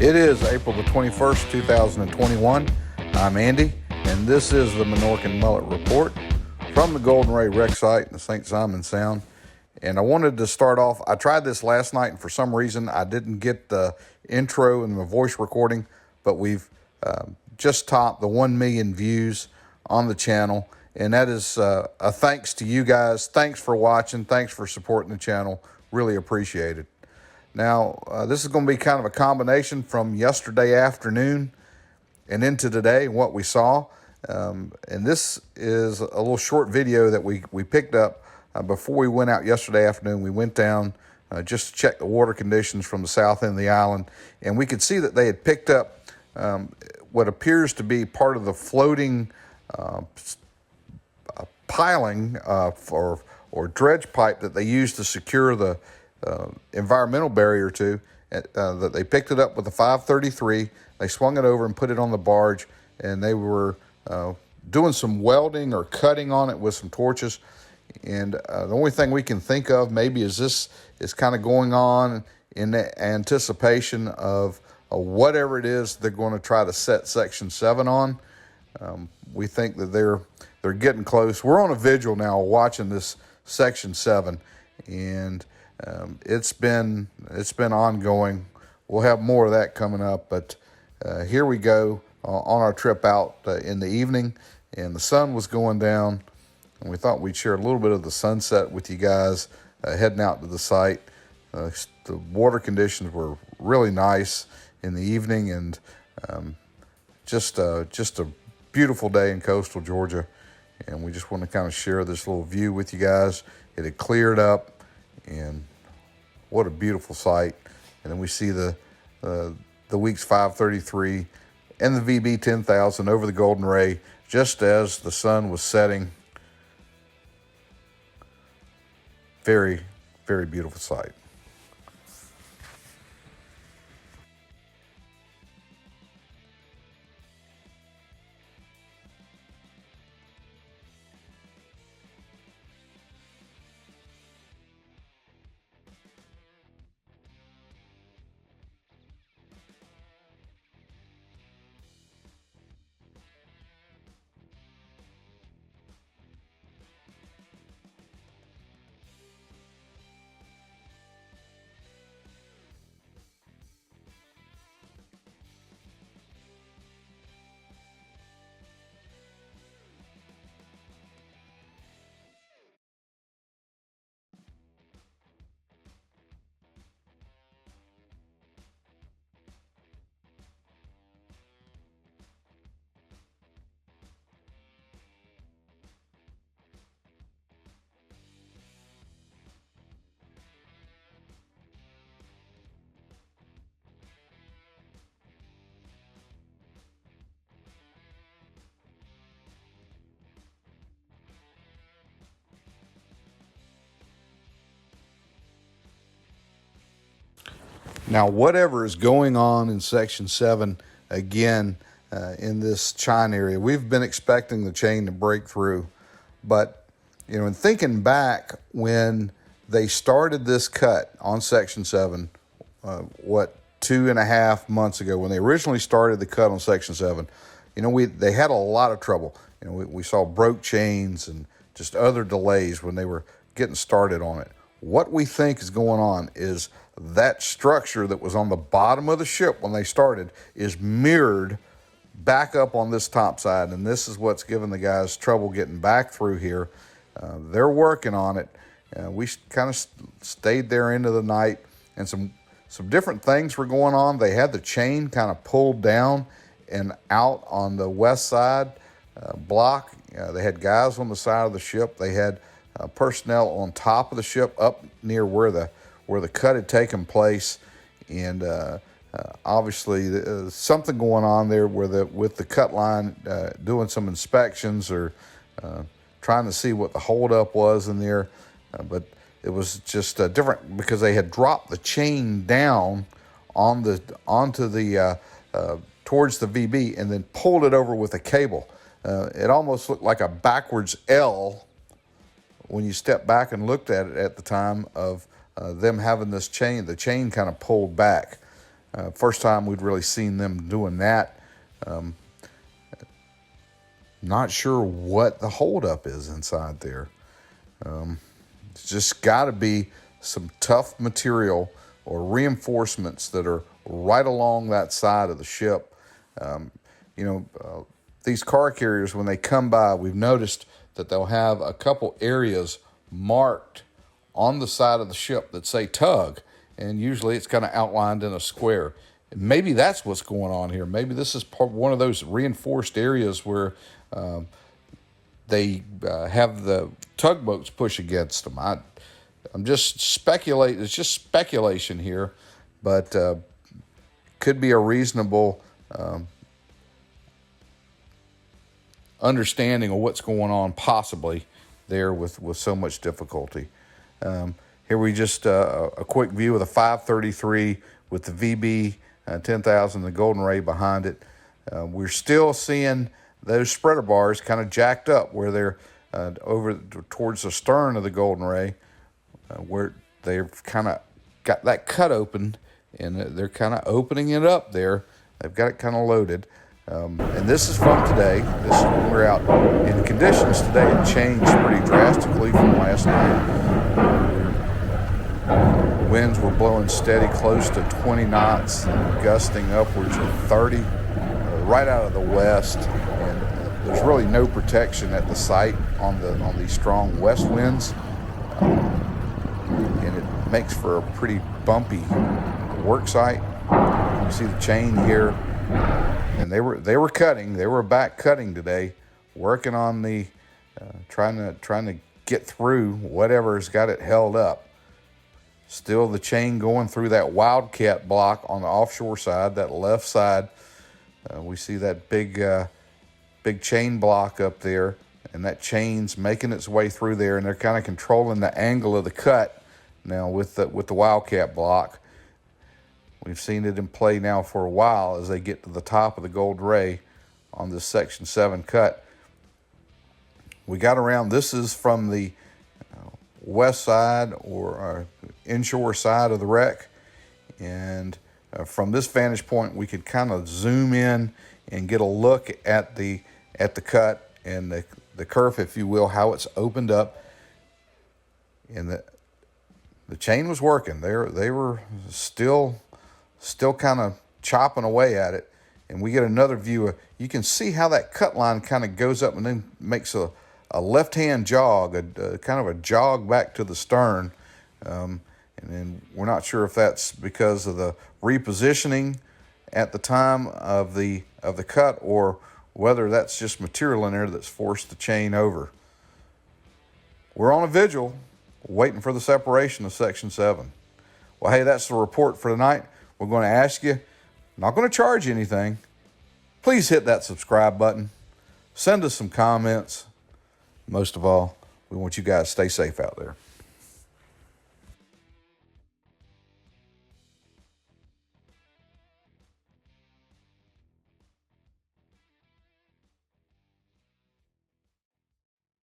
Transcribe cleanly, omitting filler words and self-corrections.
It is April the 21st, 2021. I'm Andy, and this is the Minorcan Mullet Report from the Golden Ray Rec Site in the St.simons Sound. And I wanted to start off, I tried this last night, and for some reason I didn't get the intro and the voice recording, but we've just topped the 1 million views on the channel. And that is a thanks to you guys. Thanks for watching. Thanks for supporting the channel. Really appreciate it. Now, this is going to be kind of a combination from yesterday afternoon and into today, what we saw. And this is a little short video that we picked up before we went out yesterday afternoon. We went down just to check the water conditions from the south end of the island, and we could see that they had picked up what appears to be part of the floating piling or dredge pipe that they use to secure the environmental barrier to, that they picked it up with a 533. They swung it over and put it on the barge, and they were doing some welding or cutting on it with some torches. And the only thing we can think of maybe is this is kind of going on in the anticipation of whatever it is they're going to try to set Section 7 on. We think that they're getting close. We're on a vigil now watching this Section 7, and it's been ongoing. We'll have more of that coming up, but here we go on our trip out in the evening, and the sun was going down, and we thought we'd share a little bit of the sunset with you guys heading out to the site. The water conditions were really nice in the evening, and just a beautiful day in coastal Georgia, and we just want to kind of share this little view with you guys. It had cleared up, and what a beautiful sight. And then we see the Weeks 533 and the VB 10,000 over the Golden Ray just as the sun was setting. Very, very beautiful sight. Now, whatever is going on in Section 7, again, in this chine area, we've been expecting the chain to break through. But, in thinking back when they started this cut on Section 7, 2.5 months ago, when they originally started the cut on Section 7, they had a lot of trouble. We saw broke chains and just other delays when they were getting started on it. What we think is going on is that structure that was on the bottom of the ship when they started is mirrored back up on this top side, and this is what's giving the guys trouble getting back through here. They're working on it. We kind of stayed there into the night, and some different things were going on. They had the chain kind of pulled down and out on the west side block. They had guys on the side of the ship. They had personnel on top of the ship up near where the cut had taken place, and obviously something going on there with the cut line, doing some inspections or trying to see what the holdup was in there, but it was just different because they had dropped the chain down onto the towards the VB and then pulled it over with a cable. It almost looked like a backwards L when you step back and looked at it at the time of them having this chain, the chain kind of pulled back. First time we'd really seen them doing that. Not sure what the holdup is inside there. It's just got to be some tough material or reinforcements that are right along that side of the ship. These car carriers, when they come by, we've noticed that they'll have a couple areas marked on the side of the ship that say tug, and usually it's kind of outlined in a square. Maybe that's what's going on here. Maybe this is one of those reinforced areas where they have the tugboats push against them. I'm just speculating. It's just speculation here, but could be a reasonable understanding of what's going on possibly there with so much difficulty. Here we just a quick view of the 533 with the VB 10,000, the Golden Ray behind it. We're still seeing those spreader bars kind of jacked up where they're over towards the stern of the Golden Ray, where they've kind of got that cut open, and they're kind of opening it up there. They've got it kind of loaded. And this is from today. This is when we're out. And the conditions today have changed pretty drastically from last night. Winds were blowing steady close to 20 knots, gusting upwards of 30 right out of the west. And there's really no protection at the site on these strong west winds. And it makes for a pretty bumpy work site. You see the chain here. And they were cutting. They were back cutting today, working on the trying to get through whatever's got it held up. Still the chain going through that wildcat block on the offshore side, that left side. We see that big chain block up there, and that chain's making its way through there, and they're kind of controlling the angle of the cut now with the wildcat block. We've seen it in play now for a while as they get to the top of the Gold Ray on this Section 7 cut. We got around, this is from the west side or inshore side of the wreck. And from this vantage point, we could kind of zoom in and get a look at the cut and the kerf, if you will, how it's opened up. And the chain was working. They were still kind of chopping away at it. And we get another view of, you can see how that cut line kind of goes up and then makes a left-hand jog, kind of a jog back to the stern. And then we're not sure if that's because of the repositioning at the time of the cut, or whether that's just material in there that's forced the chain over. We're on a vigil, waiting for the separation of Section 7. Well, hey, that's the report for tonight. We're going to ask you, not going to charge you anything. Please hit that subscribe button. Send us some comments. Most of all, we want you guys to stay safe out there.